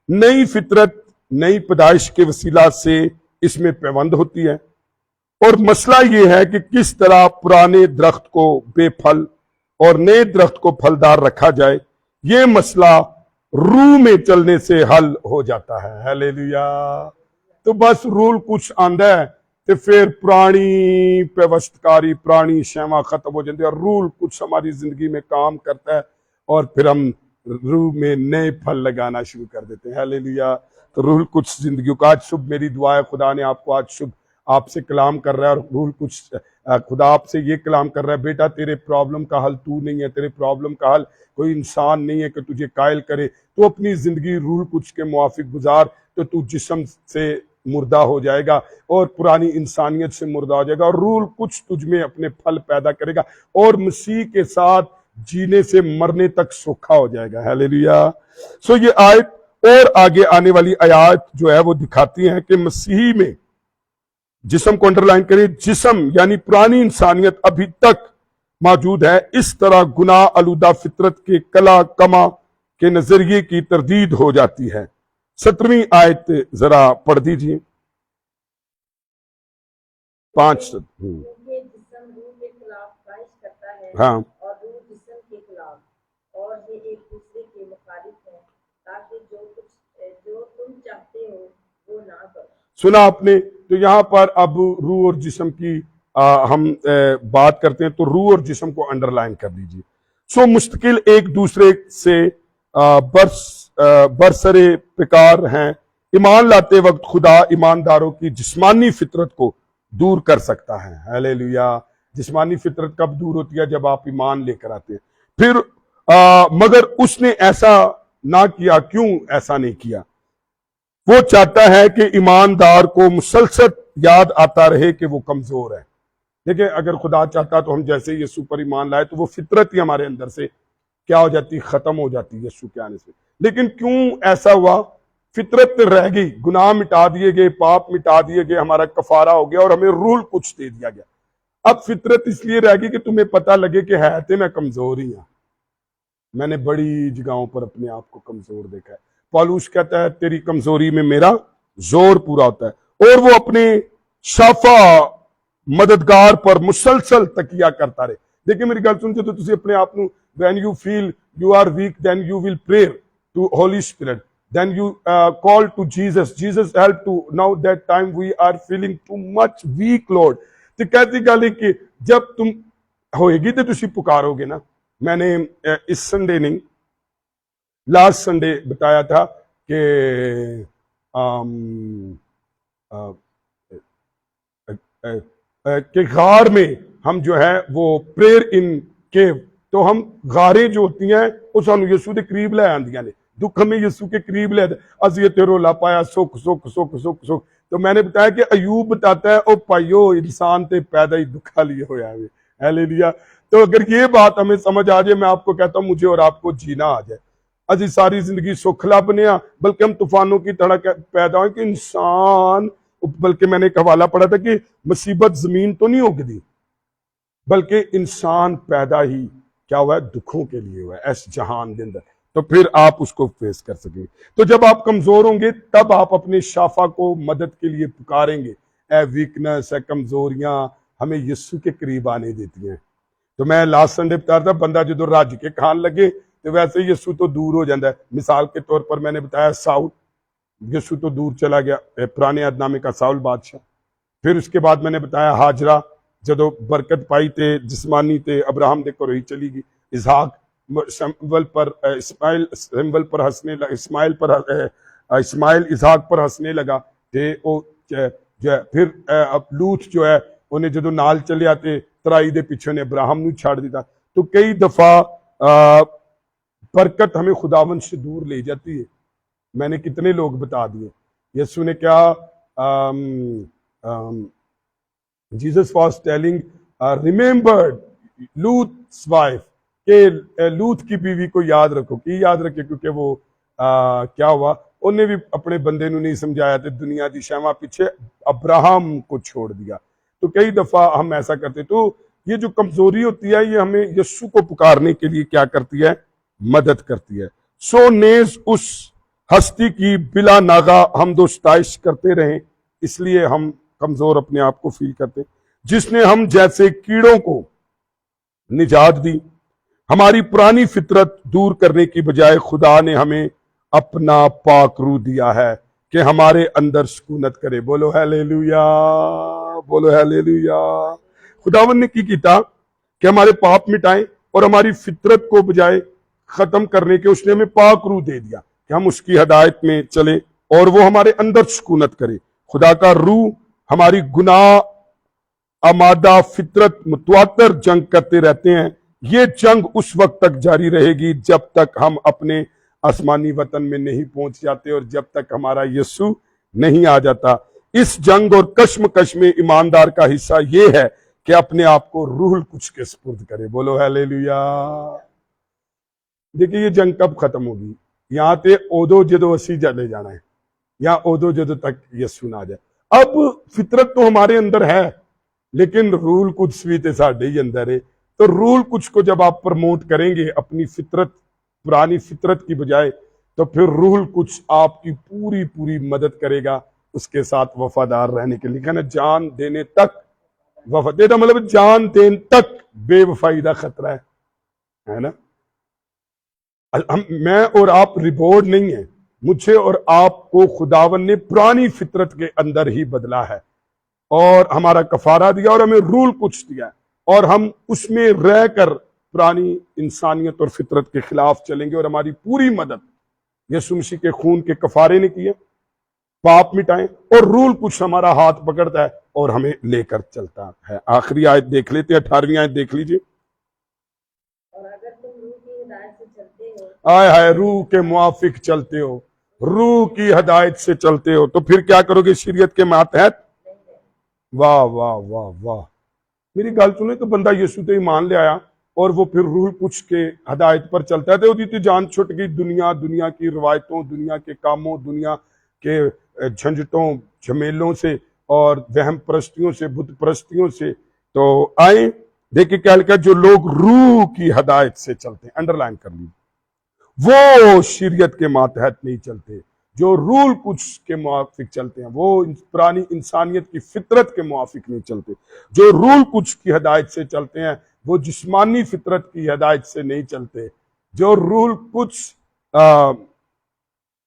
نئی فطرت نئی پیدائش کے وسیلہ سے اس میں پیوند ہوتی ہے, اور مسئلہ یہ ہے کہ کس طرح پرانے درخت کو بے پھل اور نئے درخت کو پھلدار رکھا جائے. یہ مسئلہ روح میں چلنے سے حل ہو جاتا ہے. ہلیلویا. تو بس رول کچھ آندا ہے تو پھر پرانی پیوستکاری پرانی شیواں ختم ہو جاتی ہے, اور رول کچھ ہماری زندگی میں کام کرتا ہے, اور پھر ہم روح میں نئے پھل لگانا شروع کر دیتے ہیں. ہلیلویا. تو روح کچھ زندگیوں کا آج صبح میری دعا ہے, خدا نے آپ کو آج صبح آپ سے کلام کر رہا ہے, اور روح کچھ خدا آپ سے یہ کلام کر رہا ہے, بیٹا تیرے پرابلم کا حل تو نہیں ہے, تیرے پرابلم کا حل کوئی انسان نہیں ہے کہ تجھے قائل کرے. تو اپنی زندگی روح کچھ کے موافق گزار, تو جسم سے مردہ ہو جائے گا اور پرانی انسانیت سے مردہ ہو جائے گا, اور روح کچھ تجھ میں اپنے پھل پیدا کرے گا, اور مسیح کے ساتھ جینے سے مرنے تک سوکھا ہو جائے گا. ہلیلویا. سو یہ آیت اور آگے آنے والی آیات جو ہے وہ دکھاتی ہیں کہ مسیح میں جسم کو انڈرلائن کریں, جسم یعنی پرانی انسانیت ابھی تک موجود ہے. اس طرح گناہ آلودہ فطرت کے کلا کما کے نظریے کی تردید ہو جاتی ہے. 17ویں آیت ذرا پڑھ دیجئے. 5 کیونکہ جسم روح کے خلاف خواہش کرتا ہے ہاں اور روح جسم کے خلاف, اور یہ ایک دوسرے کے مخالف ہیں, تاکہ جو تم چاہتے ہو وہ نہ کرو. سنا آپ نے. تو یہاں پر اب روح اور جسم کی ہم بات کرتے ہیں, تو روح اور جسم کو انڈرلائن کر دیجئے. سو مستقل ایک دوسرے سے برسرے پکار ہیں. ایمان لاتے وقت خدا ایمانداروں کی جسمانی فطرت کو دور کر سکتا ہے. ہلیلویا. جسمانی فطرت کب دور ہوتی ہے؟ جب آپ ایمان لے کر آتے ہیں. پھر مگر اس نے ایسا نہ کیا. کیوں ایسا نہیں کیا؟ وہ چاہتا ہے کہ ایماندار کو مسلسل یاد آتا رہے کہ وہ کمزور ہے. دیکھیں اگر خدا چاہتا تو ہم جیسے یسوع پر ایمان لائے تو وہ فطرت ہی ہمارے اندر سے کیا ہو جاتی؟ ختم ہو جاتی یسوع کے آنے سے. لیکن کیوں ایسا ہوا؟ فطرت رہ گئی, گناہ مٹا دیے گئے, پاپ مٹا دیے گئے, ہمارا کفارہ ہو گیا اور ہمیں رول کچھ دے دیا گیا. اب فطرت اس لیے رہ گئی کہ تمہیں پتہ لگے کہ ہے تو میں کمزور ہی ہوں. میں نے بڑی جگہوں پر اپنے آپ کو کمزور دیکھا ہے. پالوس کہتا ہے تیری کمزوری میں میرا زور پورا ہوتا ہے, اور وہ اپنے شافع مددگار پر مسلسل تکیہ کرتا رہے. دیکھیں میری گل سن, جدوں تسی اپنے آپ نو when you feel you are weak, then you will pray to Holy Spirit, then you call to Jesus help to, now that time we are feeling too much weak Lord. تے کہتی گل ہے کہ جب تم ہوئے گی تو تسی پکارو گے نا. میں نے اس سنڈے نہیں لاسٹ سنڈے بتایا تھا کہ غار میں ہم جو ہے وہ پریئر ان کیو, تو ہم غاریں جو ہوتی ہیں وہ سانو یسو دے قریب لے آندیاں نے, دکھ ہمیں یسو کے قریب لے اذیت رولا پایا سکھ سکھ سکھ سکھ سکھ. تو میں نے بتایا کہ ایوب بتاتا ہے او پائیو انسان تے پیدا ہی دکھا لیے ہویا ہے. ہیلیلویا. تو اگر یہ بات ہمیں سمجھ آ جائے, میں آپ کو کہتا ہوں مجھے اور آپ کو جینا آ جائے. ازی ساری زندگی سکھلا بنیا, بلکہ ہم طوفانوں کی طرح پیدا ہوئے کہ انسان, بلکہ میں نے ایک حوالہ پڑھا تھا کہ مصیبت زمین تو نہیں اگدی, بلکہ انسان پیدا ہی کیا ہوا ہے, دکھوں کے لیے ہوا ہے اس جہان کے اندر, تو پھر آپ اس کو فیس کر سکیں. تو جب آپ کمزور ہوں گے تب آپ اپنے شافع کو مدد کے لیے پکاریں گے. اے ویکنس, اے کمزوریاں ہمیں یسوع کے قریب آنے دیتی ہیں. تو میں لاسٹ سنڈے بتا رہا تھا, بندہ جدو رج کے کھان لگے تو ویسے یسوع تو دور ہو جاتا ہے. مثال کے طور پر میں نے بتایا ساؤل, یسوع تو دور چلا گیا, پرانے عہد نامے کا ساؤل بادشاہ. پھر اس کے بعد میں نے بتایا ہاجرہ جدو برکت پائی تے جسمانی تے ابراہم دے کروہی چلی گئی. اسحاق سمول پر اسماعیل اسحاق پر ہنسنے لگا تے او پھر لوط جو ہے انہیں جدو نال چلے آتے ترائی دے پیچھے نے ابراہم نو چھاڑ دیتا. تو کئی دفعہ برکت ہمیں خداون سے دور لے جاتی ہے. میں نے کتنے لوگ بتا دیے. یسوع نے کیا جیسس واز ٹیلنگ ریممبرڈ لوط's wife, کہ لوط کی بیوی کو یاد رکھو. کی یاد رکھے؟ کیونکہ وہ کیا ہوا, انہیں بھی اپنے بندے نو نہیں سمجھایا تھے, دنیا دی شہواں پیچھے ابراہم کو چھوڑ دیا. تو کئی دفعہ ہم ایسا کرتے. تو یہ جو کمزوری ہوتی ہے یہ ہمیں یسوع کو پکارنے کے لیے کیا کرتی ہے, مدد کرتی ہے. سو نیز اس ہستی کی بلا ناغہ حمد و ستائش کرتے رہیں, اس لیے ہم کمزور اپنے آپ کو فیل کرتے, جس نے ہم جیسے کیڑوں کو نجات دی. ہماری پرانی فطرت دور کرنے کی بجائے خدا نے ہمیں اپنا پاک روح دیا ہے کہ ہمارے اندر سکونت کرے. بولو ہیلیلویا, بولو ہیلیلویا. خداوند نے کی کیتا کہ ہمارے پاپ مٹائیں اور ہماری فطرت کو بجائے ختم کرنے کے اس نے ہمیں پاک روح دے دیا کہ ہم اس کی ہدایت میں چلیں اور وہ ہمارے اندر سکونت کرے. خدا کا روح ہماری گناہ آمادہ فطرت متواتر جنگ کرتے رہتے ہیں. یہ جنگ اس وقت تک جاری رہے گی جب تک ہم اپنے آسمانی وطن میں نہیں پہنچ جاتے اور جب تک ہمارا یسوع نہیں آ جاتا. اس جنگ اور کشمکش میں ایماندار کا حصہ یہ ہے کہ اپنے آپ کو روح القدس کے سپرد کرے. بولو ہیلیلویا. دیکھیں یہ جنگ کب ختم ہوگی؟ یہاں تے اودو جدو اسی چلے جانا ہے, یا اودو جدو تک یسوع نہ آ جائے. اب فطرت تو ہمارے اندر ہے لیکن روح القدس بھی تے ساڈے ہی اندر ہے. تو روح القدس کو جب آپ پرموٹ کریں گے اپنی فطرت پرانی فطرت کی بجائے, تو پھر روح القدس آپ کی پوری پوری مدد کرے گا اس کے ساتھ وفادار رہنے کے لیے. کہنا جان دینے تک وفادار, مطلب جان دین تک بے وفائی کا خطرہ ہے نا. میں اور آپ ریبورڈ نہیں ہیں, مجھے اور آپ کو خداون نے پرانی فطرت کے اندر ہی بدلا ہے اور ہمارا کفارہ دیا اور ہمیں روح القدس دیا ہے, اور ہم اس میں رہ کر پرانی انسانیت اور فطرت کے خلاف چلیں گے اور ہماری پوری مدد یسوع مسیح کے خون کے کفارے نے کی ہے. پاپ مٹائیں اور روح القدس ہمارا ہاتھ پکڑتا ہے اور ہمیں لے کر چلتا ہے. آخری آیت دیکھ لیتے ہیں, 18ویں آیت دیکھ لیجئے. اور اگر تم روح کی ہدایت سے چلتے ہو, آئے ہائے, روح کے موافق چلتے ہو, روح کی ہدایت سے چلتے ہو, تو پھر کیا کرو گے؟ شریعت کے ماتحت. واہ واہ واہ واہ. میری گل سنیں, تو بندہ یسوع تے ایمان لے آیا اور وہ پھر روح القدس کے ہدایت پر چلتا ہے تو وہ جان چھٹ گئی دنیا کی روایتوں, دنیا کے کاموں, دنیا کے جھنجٹوں جھمیلوں سے اور وہم پرستیوں سے, بت پرستیوں سے. تو آئیں دیکھیں کیا لکھا, جو لوگ روح کی ہدایت سے چلتے ہیں, انڈر لائن کر لیجیے, وہ شریعت کے ماتحت نہیں چلتے. جو روح القدس کے موافق چلتے ہیں وہ پرانی انسانیت کی فطرت کے موافق نہیں چلتے. جو روح القدس کی ہدایت سے چلتے ہیں وہ جسمانی فطرت کی ہدایت سے نہیں چلتے. جو روح القدس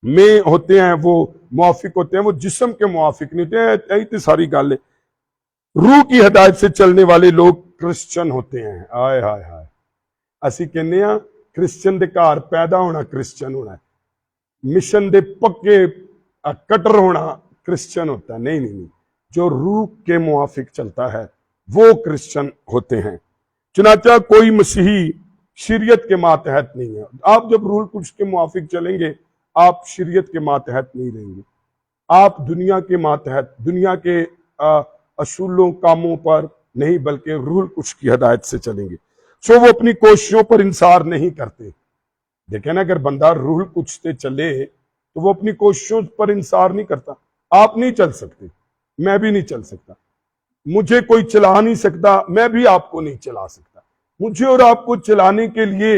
میں ہوتے ہیں وہ موافق ہوتے ہیں, وہ جسم کے موافق نہیں ہوتے ہیں. اتنی ساری گل ہے. روح کی ہدایت سے چلنے والے لوگ کرسچن ہوتے ہیں. آئے ہائے ہائے, اسی کہنے ہیں کرسچن دے گھر پیدا ہونا کرسچن ہونا ہے, مشن دے پکے کٹر ہونا کرسچن ہوتا ہے. نہیں نہیں نہیں, جو روح کے موافق چلتا ہے وہ کرسچن ہوتے ہیں. چنانچہ کوئی مسیحی شریعت کے ماتحت نہیں ہے. آپ جب روح القدس کے موافق چلیں گے آپ شریعت کے ماتحت نہیں رہیں گے, آپ دنیا کے ماتحت, دنیا کے اصولوں کاموں پر نہیں بلکہ روح القدس کی ہدایت سے چلیں گے. سو وہ اپنی کوششوں پر انحصار نہیں کرتے. دیکھیں نا, اگر بندہ روح القدس سے چلے تو وہ اپنی کوششوں پر انحصار نہیں کرتا. آپ نہیں چل سکتے, میں بھی نہیں چل سکتا, مجھے کوئی چلا نہیں سکتا, میں بھی آپ کو نہیں چلا سکتا. مجھے اور آپ کو چلانے کے لیے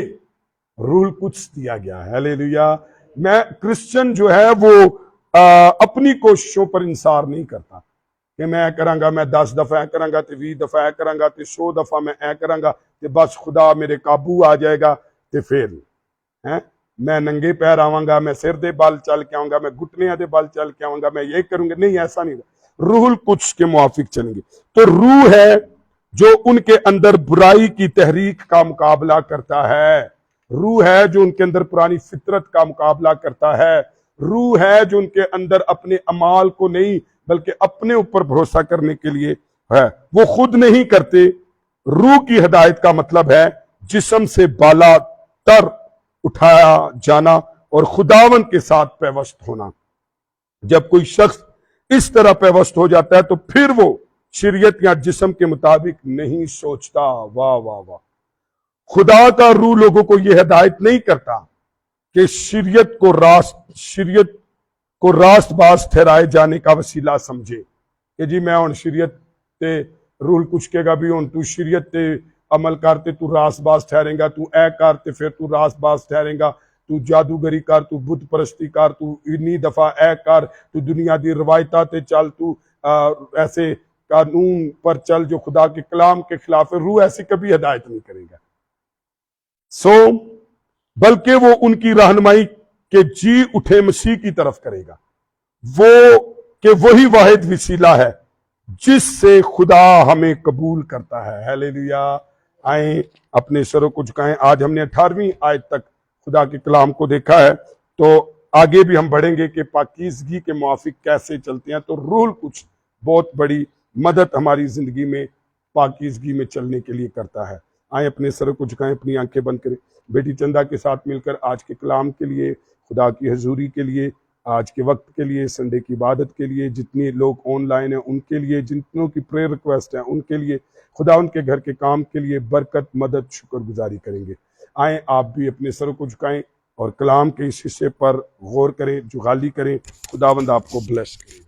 روح القدس دیا گیا ہے. ہلیلویا. میں کرسچن جو ہے وہ اپنی کوششوں پر انحصار نہیں کرتا کہ میں اے کروں گا, میں 10 دفعہ اے کروں گا, 20 دفعہ اے کروں گا, 100 دفعہ میں اے کروں گا, کہ بس خدا میرے قابو آ جائے گا. تے پھر میں ننگے پیر آواں گا, میں سر دے بال چل کے آؤں گا, میں گھٹنے دے بال چل کے آؤں گا, میں یہ کروں گا. نہیں, ایسا نہیں. روح القدس کے موافق چلیں گے. تو روح ہے جو ان کے اندر برائی کی تحریک کا مقابلہ کرتا ہے. روح ہے جو ان کے اندر پرانی فطرت کا مقابلہ کرتا ہے. روح ہے جو ان کے اندر اپنے اعمال کو نہیں بلکہ اپنے اوپر بھروسہ کرنے کے لیے ہے. وہ خود نہیں کرتے. روح کی ہدایت کا مطلب ہے جسم سے بالا تر اٹھایا جانا اور خداوند کے ساتھ پیوست ہونا. جب کوئی شخص اس طرح پیوست ہو جاتا ہے تو پھر وہ شریعت یا جسم کے مطابق نہیں سوچتا. واہ واہ واہ. خدا کا روح لوگوں کو یہ ہدایت نہیں کرتا کہ شریعت کو راست باز ٹھہرائے جانے کا وسیلہ سمجھے کہ جی میں ہن شریعت تے روح القدس کے گا بھی ہن تو شریعت تے عمل کرتے تو راست باز ٹھہرے گا, تو اے کرتے پھر تو راست باز ٹھہرے گا, تو جادوگری کر, تو بت پرستی کر, تو انی دفعہ اے کر, تو دنیا دی روایتاں تے چل, تو ایسے قانون پر چل جو خدا کے کلام کے خلاف ہے. روح ایسی کبھی ہدایت نہیں کرے گا. بلکہ وہ ان کی رہنمائی کے جی اٹھے مسیح کی طرف کرے گا, وہ کہ وہی واحد وسیلہ ہے جس سے خدا ہمیں قبول کرتا ہے. ہلیلویا. آئیں اپنے سروں کو جھکائیں. آج ہم نے 18ویں آیت تک خدا کے کلام کو دیکھا ہے, تو آگے بھی ہم بڑھیں گے کہ پاکیزگی کے موافق کیسے چلتے ہیں. تو روح القدس بہت بڑی مدد ہماری زندگی میں پاکیزگی میں چلنے کے لیے کرتا ہے. آئیں اپنے سروں کو جھکائیں, اپنی آنکھیں بند کریں. بیٹی چندہ کے ساتھ مل کر آج کے کلام کے لیے, خدا کی حضوری کے لیے, آج کے وقت کے لیے, سنڈے کی عبادت کے لیے, جتنے لوگ آن لائن ہیں ان کے لیے, جتنوں کی پریئر ریکویسٹ ہیں ان کے لیے, خدا ان کے گھر کے کام کے لیے برکت, مدد, شکر گزاری کریں گے. آئیں آپ بھی اپنے سروں کو جھکائیں اور کلام کے اس حصے پر غور کریں, جغالی کریں. خداوند آپ کو بلیس کرے گا.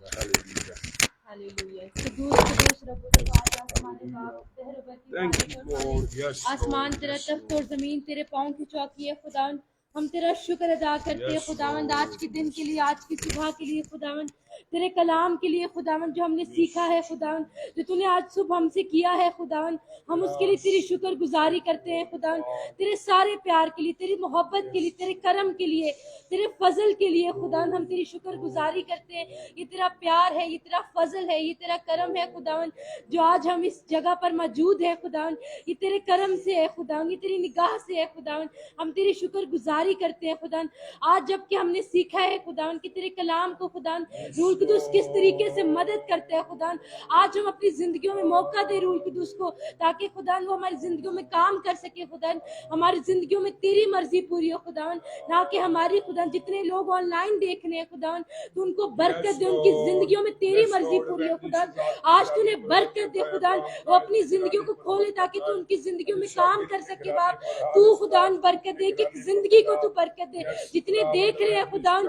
آسمان تیرا تخت اور زمین تیرے پاؤں کی چوکی ہے خداوند. ہم تیرا شکر ادا کرتے ہیں خداوند آج کے دن کے لیے, آج کی صبح کے لیے خداوند, تیرے کلام کے لیے خداوند جو ہم نے سیکھا ہے خداوند, جو تو نے آج صبح ہم سے کیا ہے خداوند. ہم اس کے لیے تیری شکر گزاری کرتے ہیں خداوند, تیرے سارے پیار کے لیے, تیری محبت کے لیے, تیرے کرم کے لیے, تیرے فضل کے لیے خداوند ہم تیری شکر گزاری کرتے ہیں. یہ تیرا پیار ہے, یہ تیرا فضل ہے, یہ تیرا کرم ہے خداوند, جو آج ہم اس جگہ پر موجود ہے خداوند. یہ تیرے کرم سے ہے خداوند, یہ تیری نگاہ سے ہے خداوند. ہم تیری شکر گزاری کرتے ہیں خداوند. آج جب کہ ہم نے سیکھا ہے خداوند کہ تیرے کلام کو خداوند روح القدس کس طریقے سے مدد کرتے ہیں خداوند, آج ہم اپنی زندگیوں میں موقع دے روح القدس کو تاکہ خداوند وہ ہماری زندگیوں میں کام کر سکے خداوند. ہماری زندگیوں میں تیری مرضی پوری ہو خداوند, نہ کہ ہماری. خداوند جتنے لوگ آن لائن دیکھ رہے ہیں خداوند تو ان کو برکت دے, ان کی زندگیوں میں تیری مرضی پوری ہو خداوند. آج تو نے برکت دے خداوند, وہ اپنی زندگیوں کو کھولے تاکہ تو ان کی زندگیوں میں کام کر سکے. باپ تو خداوند برکت دے, کہ زندگی کو تو برکت دے. جتنے دیکھ رہے ہیں خداوند,